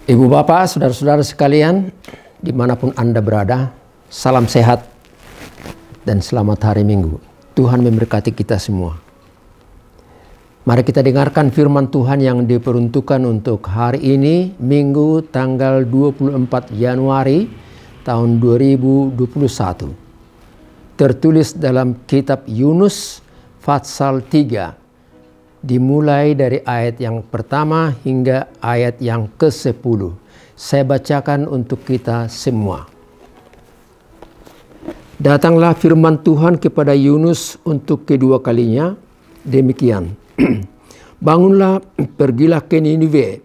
Ibu bapak, saudara-saudara sekalian, dimanapun Anda berada, salam sehat dan selamat hari Minggu. Tuhan memberkati kita semua. Mari kita dengarkan firman Tuhan yang diperuntukkan untuk hari ini, Minggu tanggal 24 Januari tahun 2021. Tertulis dalam kitab Yunus pasal 3. Dimulai dari ayat yang pertama hingga ayat yang ke-10. Saya bacakan untuk kita semua. Datanglah firman Tuhan kepada Yunus untuk kedua kalinya, demikian. Bangunlah, pergilah ke Ninive,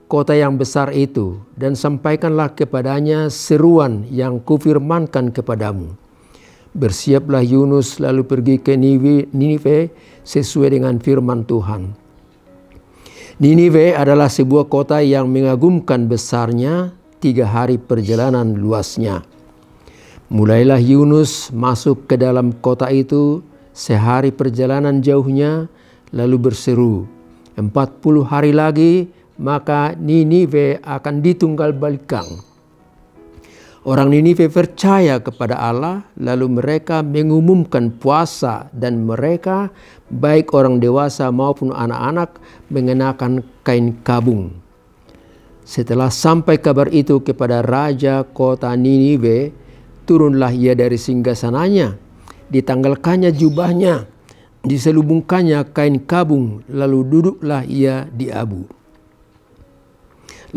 kota yang besar itu, dan sampaikanlah kepadanya seruan yang kufirmankan kepadamu. Bersiaplah Yunus lalu pergi ke Ninive sesuai dengan firman Tuhan. Ninive adalah sebuah kota yang mengagumkan besarnya, 3 hari perjalanan luasnya. Mulailah Yunus masuk ke dalam kota itu, sehari perjalanan jauhnya, lalu berseru, 40 hari lagi maka Ninive akan ditunggal balikan. Orang Ninive percaya kepada Allah, lalu mereka mengumumkan puasa dan mereka, baik orang dewasa maupun anak-anak, mengenakan kain kabung. Setelah sampai kabar itu kepada raja kota Ninive, turunlah ia dari singgasananya, ditanggalkannya jubahnya, diselubungkannya kain kabung, lalu duduklah ia di abu.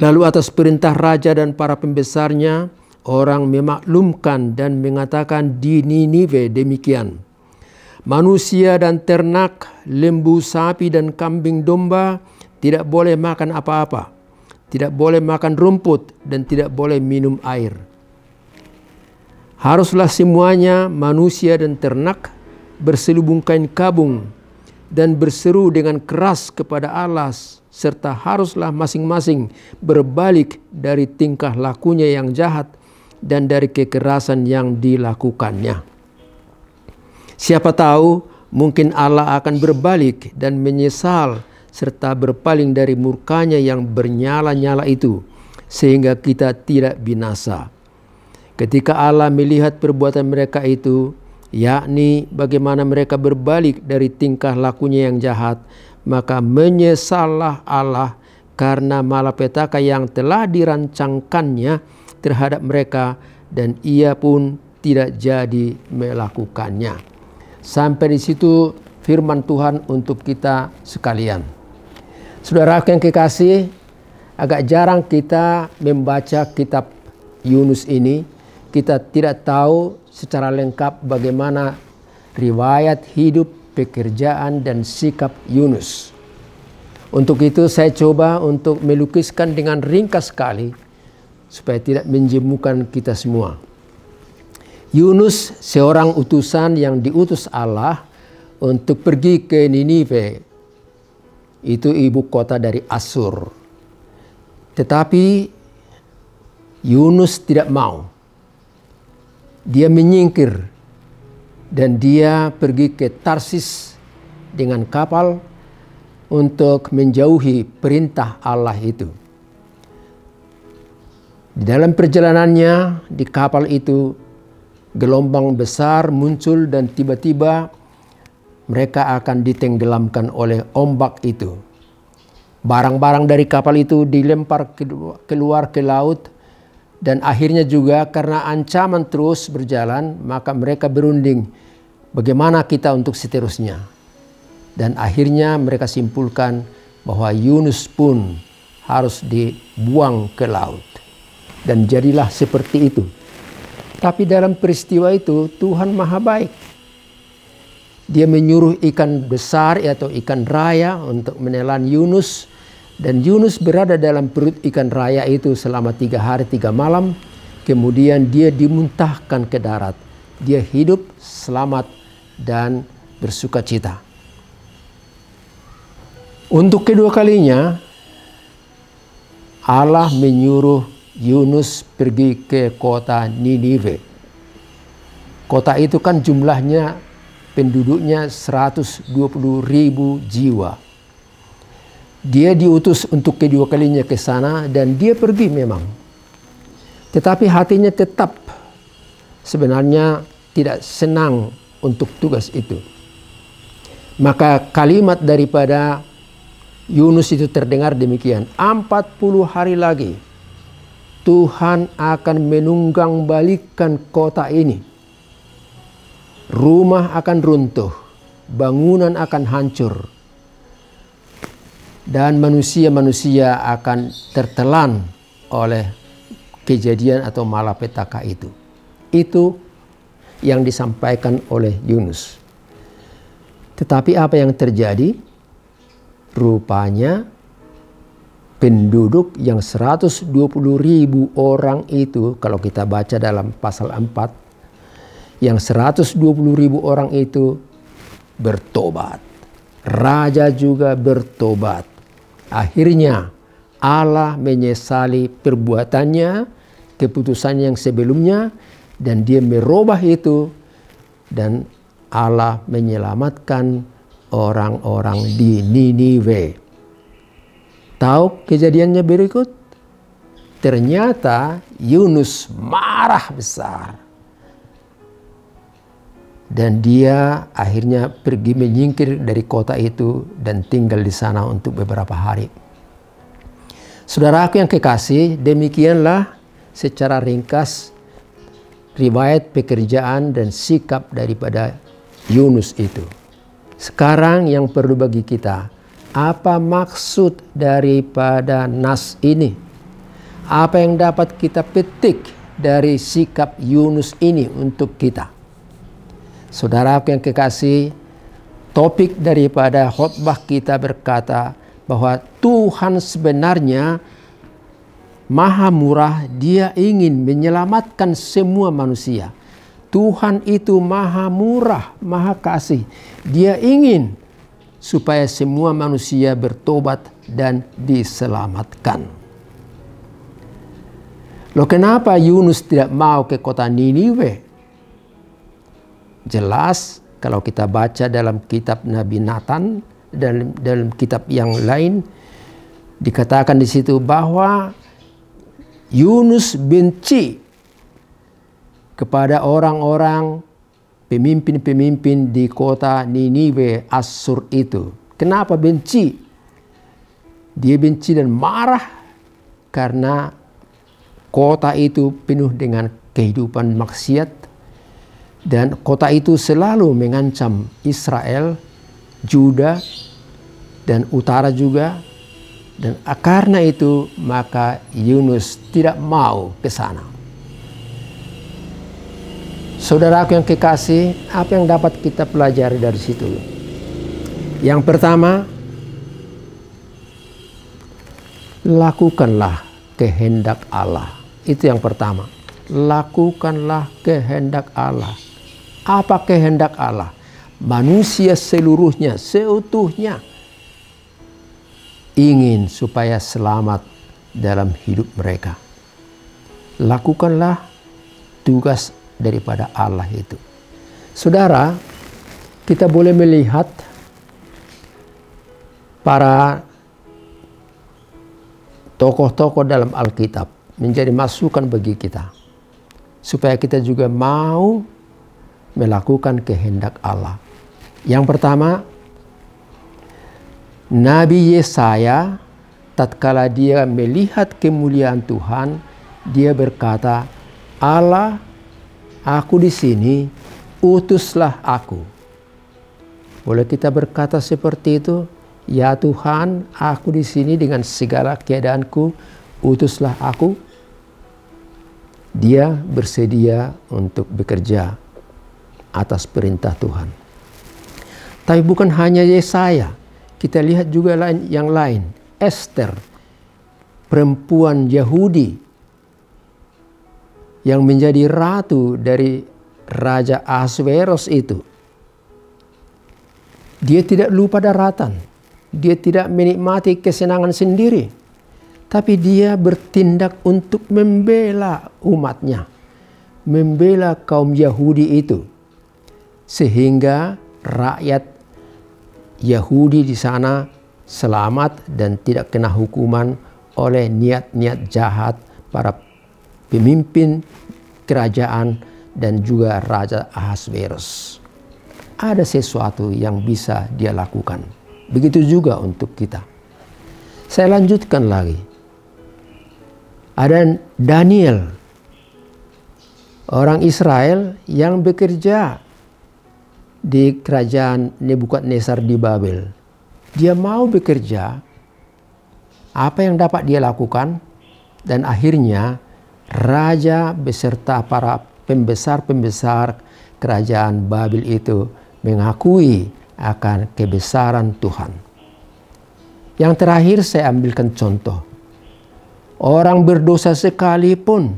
Lalu atas perintah raja dan para pembesarnya, orang memaklumkan dan mengatakan di Ninive demikian. Manusia dan ternak, lembu, sapi dan kambing domba tidak boleh makan apa-apa, tidak boleh makan rumput dan tidak boleh minum air. Haruslah semuanya manusia dan ternak berselubung kain kabung dan berseru dengan keras kepada Allah, serta haruslah masing-masing berbalik dari tingkah lakunya yang jahat dan dari kekerasan yang dilakukannya. Siapa tahu mungkin Allah akan berbalik dan menyesal serta berpaling dari murkanya yang bernyala-nyala itu, sehingga kita tidak binasa. Ketika Allah melihat perbuatan mereka itu, yakni bagaimana mereka berbalik dari tingkah lakunya yang jahat, maka menyesallah Allah karena malapetaka yang telah dirancangkannya terhadap mereka, dan ia pun tidak jadi melakukannya. Sampai di situ firman Tuhan untuk kita sekalian. Saudara yang kekasih, agak jarang kita membaca kitab Yunus ini. Kita tidak tahu secara lengkap bagaimana riwayat hidup, pekerjaan, dan sikap Yunus. Untuk itu saya coba untuk melukiskan dengan ringkas sekali, supaya tidak menjemukan kita semua. Yunus seorang utusan yang diutus Allah untuk pergi ke Ninive. Itu ibu kota dari Asyur. Tetapi Yunus tidak mau. Dia menyingkir dan dia pergi ke Tarsis dengan kapal untuk menjauhi perintah Allah itu. Di dalam perjalanannya di kapal itu, gelombang besar muncul dan tiba-tiba mereka akan ditenggelamkan oleh ombak itu. Barang-barang dari kapal itu dilempar keluar ke laut, dan akhirnya juga karena ancaman terus berjalan, maka mereka berunding bagaimana kita untuk seterusnya. Dan akhirnya mereka simpulkan bahwa Yunus pun harus dibuang ke laut. Dan jadilah seperti itu. Tapi dalam peristiwa itu Tuhan maha baik. Dia menyuruh ikan besar atau ikan raya untuk menelan Yunus. Dan Yunus berada dalam perut ikan raya itu selama 3 hari 3 malam. Kemudian dia dimuntahkan ke darat. Dia hidup, selamat, dan bersuka cita. Untuk kedua kalinya Allah menyuruh Yunus pergi ke kota Ninive. Kota itu kan jumlahnya penduduknya 120.000 jiwa. Dia diutus untuk kedua kalinya ke sana dan dia pergi memang. Tetapi hatinya tetap sebenarnya tidak senang untuk tugas itu. Maka kalimat daripada Yunus itu terdengar demikian, 40 hari lagi Tuhan akan menunggang balikkan kota ini. Rumah akan runtuh, bangunan akan hancur, dan manusia-manusia akan tertelan oleh kejadian atau malapetaka itu. Itu yang disampaikan oleh Yunus. Tetapi apa yang terjadi? Rupanya penduduk yang 120.000 orang itu, kalau kita baca dalam pasal 4, yang 120.000 orang itu bertobat. Raja juga bertobat. Akhirnya Allah menyesali perbuatannya, keputusannya yang sebelumnya, dan dia merubah itu, dan Allah menyelamatkan orang-orang di Niniwe. Tahu kejadiannya berikut? Ternyata Yunus marah besar. Dan dia akhirnya pergi menyingkir dari kota itu dan tinggal di sana untuk beberapa hari. Saudaraku yang kekasih, demikianlah secara ringkas riwayat pekerjaan dan sikap daripada Yunus itu. Sekarang yang perlu bagi kita, apa maksud daripada nas ini? Apa yang dapat kita petik dari sikap Yunus ini untuk kita? Saudaraku yang kekasih, topik daripada khotbah kita berkata bahwa Tuhan sebenarnya Maha Murah, Dia ingin menyelamatkan semua manusia. Tuhan itu Maha Murah, Maha Kasih. Dia ingin supaya semua manusia bertobat dan diselamatkan. Loh, kenapa Yunus tidak mau ke kota Niniwe? Jelas kalau kita baca dalam kitab Nabi Nathan dan dalam kitab yang lain, dikatakan di situ bahwa Yunus benci kepada orang-orang pemimpin-pemimpin di kota Niniwe Asur itu. Kenapa benci? Dia benci dan marah karena kota itu penuh dengan kehidupan maksiat, dan kota itu selalu mengancam Israel, Juda, dan utara juga. Dan karena itu maka Yunus tidak mau ke sana. Saudaraku yang kekasih, apa yang dapat kita pelajari dari situ? Yang pertama, lakukanlah kehendak Allah. Itu yang pertama. Lakukanlah kehendak Allah. Apa kehendak Allah? Manusia seluruhnya, seutuhnya ingin supaya selamat dalam hidup mereka. Lakukanlah tugas daripada Allah itu. Saudara, kita boleh melihat para tokoh-tokoh dalam Alkitab menjadi masukan bagi kita, supaya kita juga mau melakukan kehendak Allah. Yang pertama, Nabi Yesaya, tatkala dia melihat kemuliaan Tuhan, dia berkata, Allah, aku di sini, utuslah aku. Boleh kita berkata seperti itu? Ya Tuhan, aku di sini dengan segala keadaanku, utuslah aku. Dia bersedia untuk bekerja atas perintah Tuhan. Tapi bukan hanya Yesaya, kita lihat juga yang lain. Esther, perempuan Yahudi yang menjadi ratu dari Raja Ahasveros itu. Dia tidak lupa daratan. Dia tidak menikmati kesenangan sendiri. Tapi dia bertindak untuk membela umatnya. Membela kaum Yahudi itu. Sehingga rakyat Yahudi di sana selamat dan tidak kena hukuman oleh niat-niat jahat para pemimpin kerajaan dan juga Raja Ahasverus. Ada sesuatu yang bisa dia lakukan. Begitu juga untuk kita. Saya lanjutkan lagi. Ada Daniel, orang Israel yang bekerja di kerajaan Nebukadnezar di Babel. Dia mau bekerja, apa yang dapat dia lakukan? Dan akhirnya raja beserta para pembesar-pembesar kerajaan Babel itu mengakui akan kebesaran Tuhan. Yang terakhir saya ambilkan contoh. Orang berdosa sekalipun,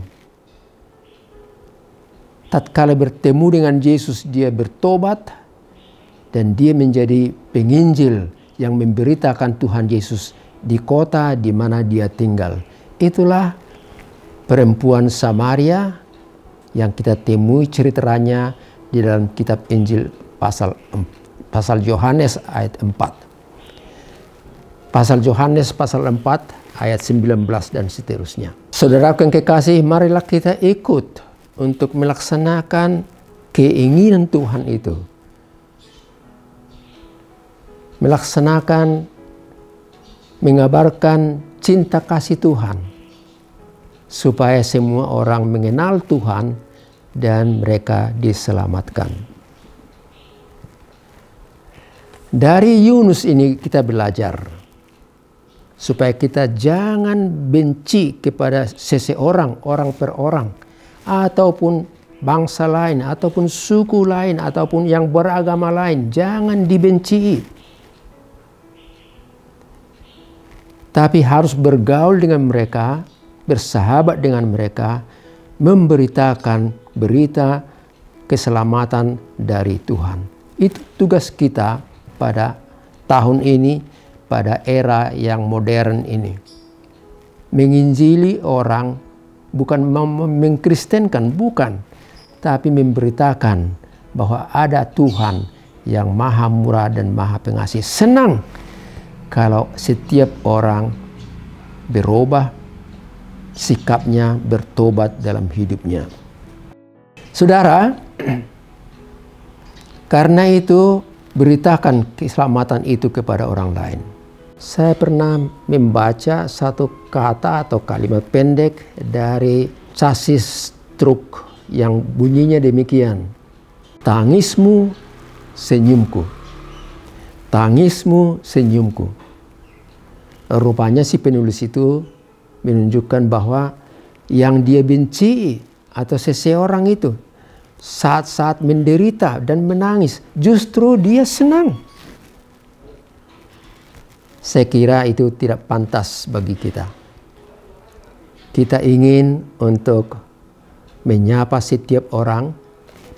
tatkala bertemu dengan Yesus, dia bertobat dan dia menjadi penginjil yang memberitakan Tuhan Yesus di kota di mana dia tinggal. Itulah perempuan Samaria yang kita temui ceritanya di dalam kitab Injil pasal Yohanes ayat 4. Pasal Yohanes pasal 4 ayat 19 dan seterusnya. Saudaraku yang kekasih, marilah kita ikut untuk melaksanakan keinginan Tuhan itu. Melaksanakan, mengabarkan cinta kasih Tuhan. Supaya semua orang mengenal Tuhan dan mereka diselamatkan. Dari Yunus ini kita belajar. Supaya kita jangan benci kepada seseorang, orang per orang, ataupun bangsa lain, ataupun suku lain, ataupun yang beragama lain. Jangan dibenci. Tapi harus bergaul dengan mereka, bersahabat dengan mereka, memberitakan berita keselamatan dari Tuhan. Itu tugas kita pada tahun ini, pada era yang modern ini. Menginjili orang, bukan mengkristenkan, bukan. Tapi memberitakan bahwa ada Tuhan yang maha murah dan maha pengasih. Senang kalau setiap orang berubah sikapnya, bertobat dalam hidupnya. Saudara, karena itu beritakan keselamatan itu kepada orang lain. Saya pernah membaca satu kata atau kalimat pendek dari chassis truk yang bunyinya demikian. Tangismu, senyumku. Tangismu, senyumku. Rupanya si penulis itu menunjukkan bahwa yang dia benci atau seseorang itu saat-saat menderita dan menangis, justru dia senang. Saya kira itu tidak pantas bagi kita. Kita ingin untuk menyapa setiap orang,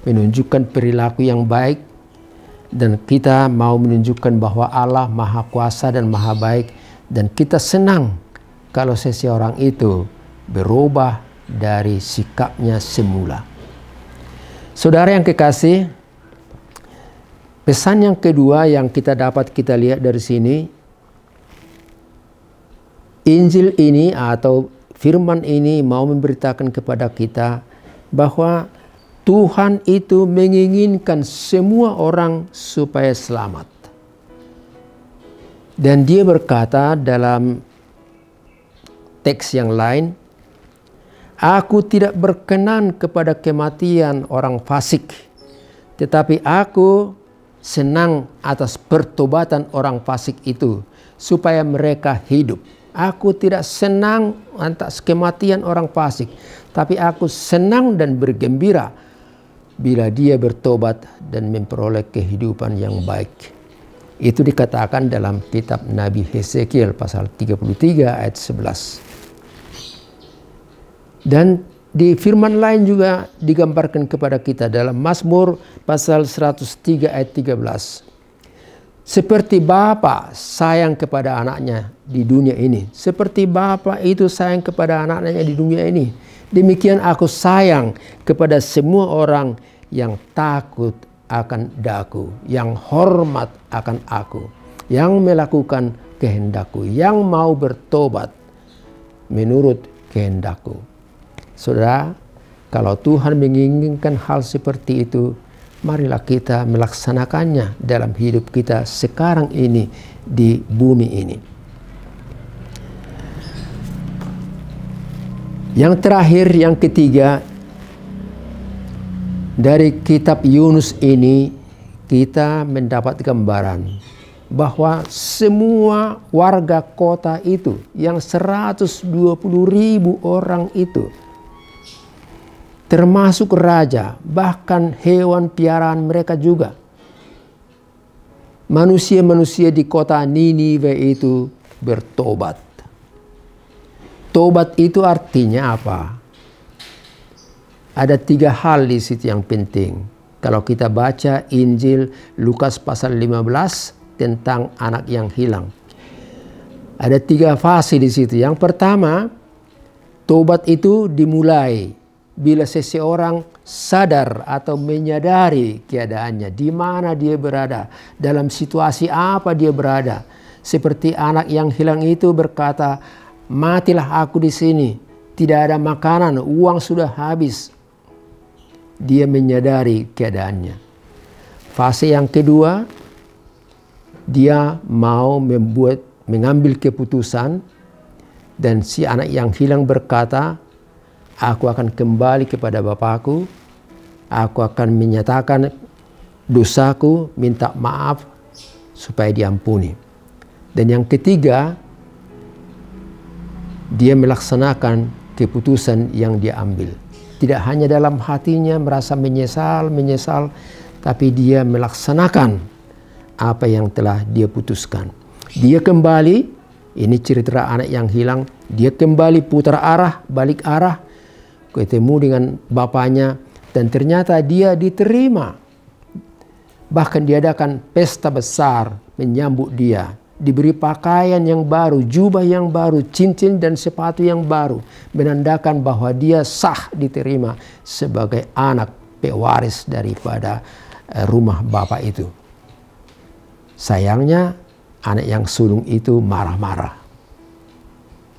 menunjukkan perilaku yang baik, dan kita mau menunjukkan bahwa Allah Maha Kuasa dan Maha Baik, dan kita senang kalau seseorang itu berubah dari sikapnya semula. Saudara yang kekasih, pesan yang kedua yang kita lihat dari sini, Injil ini atau firman ini mau memberitakan kepada kita bahwa Tuhan itu menginginkan semua orang supaya selamat. Dan dia berkata dalam teks yang lain, aku tidak berkenan kepada kematian orang fasik, tetapi aku senang atas pertobatan orang fasik itu, supaya mereka hidup. Aku tidak senang atas kematian orang fasik, tapi aku senang dan bergembira bila dia bertobat dan memperoleh kehidupan yang baik. Itu dikatakan dalam kitab Nabi Hesekiel pasal 33 ayat 11. Dan di firman lain juga digambarkan kepada kita dalam Mazmur pasal 103 ayat 13. Seperti Bapa sayang kepada anaknya di dunia ini, seperti Bapa itu sayang kepada anaknya di dunia ini, demikian aku sayang kepada semua orang yang takut akan Daku, yang hormat akan aku, yang melakukan kehendakku, yang mau bertobat menurut kehendakku. Saudara, kalau Tuhan menginginkan hal seperti itu, marilah kita melaksanakannya dalam hidup kita sekarang ini di bumi ini. Yang terakhir, yang ketiga, dari kitab Yunus ini kita mendapat gambaran bahwa semua warga kota itu, yang 120.000 orang itu, termasuk raja, bahkan hewan piaraan mereka juga, manusia-manusia di kota Niniwe itu bertobat. Tobat itu artinya apa? Ada 3 hal di situ yang penting. Kalau kita baca Injil Lukas pasal 15 tentang anak yang hilang, ada 3 fase di situ. Yang pertama, tobat itu dimulai bila seseorang sadar atau menyadari keadaannya, di mana dia berada, dalam situasi apa dia berada. Seperti anak yang hilang itu berkata, "Matilah aku di sini, tidak ada makanan, uang sudah habis." Dia menyadari keadaannya. Fase yang kedua, dia mau mengambil keputusan, dan si anak yang hilang berkata, "Aku akan kembali kepada Bapakku, aku akan menyatakan dosaku, minta maaf supaya diampuni." Dan yang ketiga, dia melaksanakan keputusan yang dia ambil. Tidak hanya dalam hatinya merasa menyesal, tapi dia melaksanakan apa yang telah dia putuskan. Dia kembali, ini cerita anak yang hilang, dia kembali putar arah, balik arah, ketemu dengan bapaknya, dan ternyata dia diterima. Bahkan diadakan pesta besar menyambut dia. Diberi pakaian yang baru, jubah yang baru, cincin dan sepatu yang baru, menandakan bahwa dia sah diterima sebagai anak pewaris daripada rumah bapak itu. Sayangnya anak yang sulung itu marah-marah.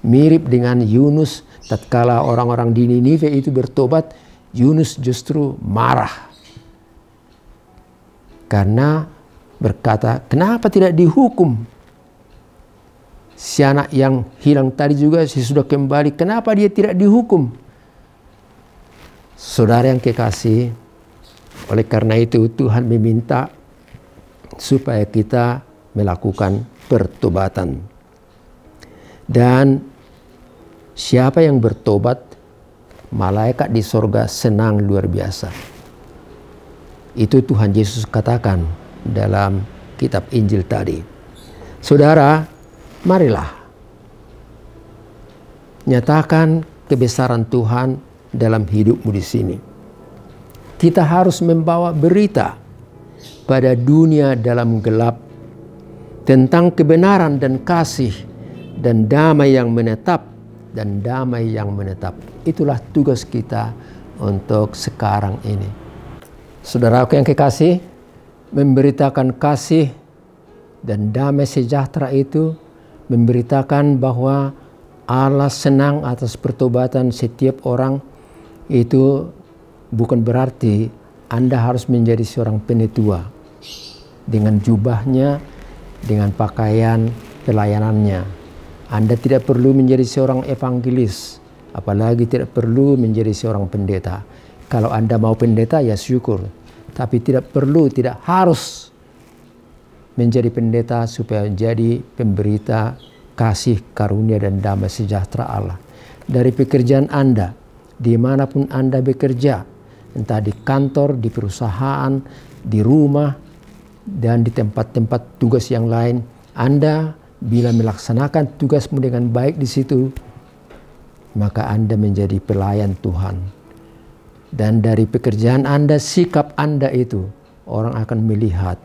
Mirip dengan Yunus, tatkala orang-orang di Niniwe itu bertobat, Yunus justru marah. Karena berkata, "Kenapa tidak dihukum? Si anak yang hilang tadi juga sudah kembali, kenapa dia tidak dihukum?" Saudara yang kekasih, oleh karena itu Tuhan meminta supaya kita melakukan pertobatan. Dan siapa yang bertobat, malaikat di sorga senang luar biasa. Itu Tuhan Yesus katakan dalam kitab Injil tadi. Saudara, marilah nyatakan kebesaran Tuhan dalam hidupmu di sini. Kita harus membawa berita pada dunia dalam gelap tentang kebenaran dan kasih dan damai yang menetap dan damai yang menetap. Itulah tugas kita untuk sekarang ini. Saudaraku yang kekasih, memberitakan kasih dan damai sejahtera itu memberitakan bahwa Allah senang atas pertobatan setiap orang. Itu bukan berarti Anda harus menjadi seorang penetua dengan jubahnya, dengan pakaian pelayanannya. Anda tidak perlu menjadi seorang evangelis, apalagi tidak perlu menjadi seorang pendeta. Kalau Anda mau pendeta, ya syukur. Tapi tidak perlu, tidak harus menjadi pendeta supaya menjadi pemberita kasih, karunia, dan damai sejahtera Allah. Dari pekerjaan Anda, dimanapun Anda bekerja, entah di kantor, di perusahaan, di rumah, dan di tempat-tempat tugas yang lain, Anda bila melaksanakan tugasmu dengan baik di situ, maka Anda menjadi pelayan Tuhan. Dan dari pekerjaan Anda, sikap Anda itu, orang akan melihat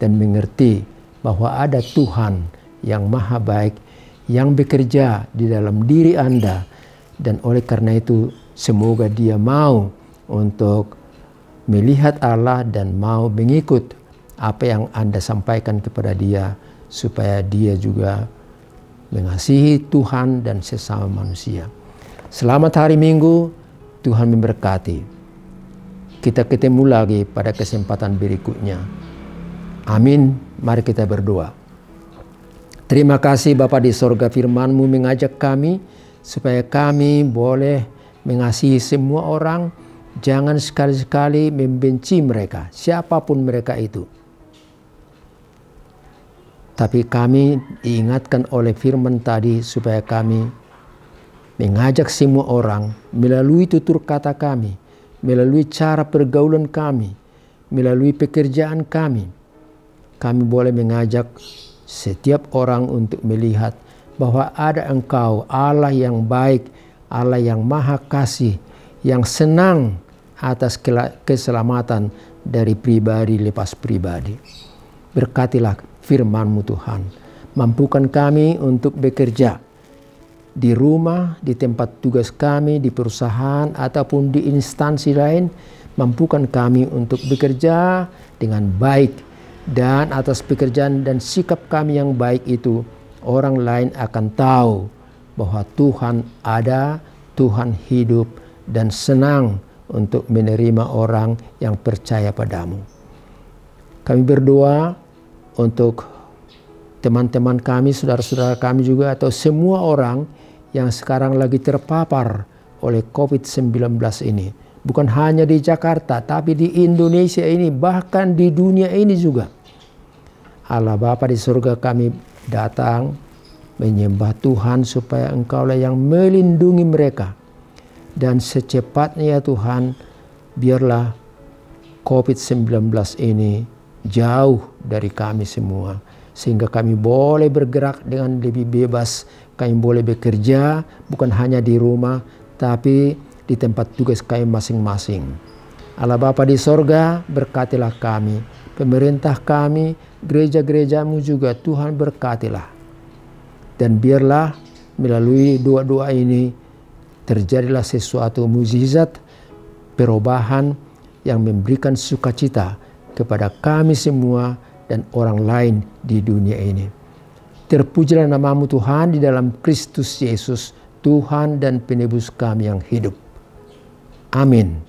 dan mengerti bahwa ada Tuhan yang maha baik yang bekerja di dalam diri Anda. Dan oleh karena itu, semoga dia mau untuk melihat Allah dan mau mengikut apa yang Anda sampaikan kepada dia, supaya dia juga mengasihi Tuhan dan sesama manusia. Selamat hari Minggu, Tuhan memberkati. Kita ketemu lagi pada kesempatan berikutnya. Amin. Mari kita berdoa. Terima kasih Bapa di sorga, firman-Mu mengajak kami supaya kami boleh mengasihi semua orang. Jangan sekali-sekali membenci mereka, siapapun mereka itu. Tapi kami diingatkan oleh firman tadi supaya kami mengajak semua orang melalui tutur kata kami, melalui cara pergaulan kami, melalui pekerjaan kami. Kami boleh mengajak setiap orang untuk melihat bahwa ada Engkau, Allah yang baik, Allah yang maha kasih, yang senang atas keselamatan dari pribadi lepas pribadi. Berkatilah firman-Mu Tuhan. Mampukan kami untuk bekerja di rumah, di tempat tugas kami, di perusahaan, ataupun di instansi lain. Mampukan kami untuk bekerja dengan baik. Dan atas pekerjaan dan sikap kami yang baik itu, orang lain akan tahu bahwa Tuhan ada, Tuhan hidup, dan senang untuk menerima orang yang percaya padamu. Kami berdoa untuk teman-teman kami, saudara-saudara kami juga, atau semua orang yang sekarang lagi terpapar oleh COVID-19 ini. Bukan hanya di Jakarta, tapi di Indonesia ini, bahkan di dunia ini juga. Allah Bapa di surga, kami datang menyembah Tuhan supaya Engkaulah yang melindungi mereka. Dan secepatnya Tuhan, biarlah COVID-19 ini jauh dari kami semua. Sehingga kami boleh bergerak dengan lebih bebas. Kami boleh bekerja bukan hanya di rumah, tapi di tempat tugas kami masing-masing. Allah Bapa di sorga, berkatilah kami. Pemerintah kami, gereja-gereja-Mu juga, Tuhan berkatilah. Dan biarlah melalui doa-doa ini terjadilah sesuatu mukjizat, perubahan yang memberikan sukacita kepada kami semua dan orang lain di dunia ini. Terpujilah nama-Mu Tuhan di dalam Kristus Yesus, Tuhan dan penebus kami yang hidup. Amin.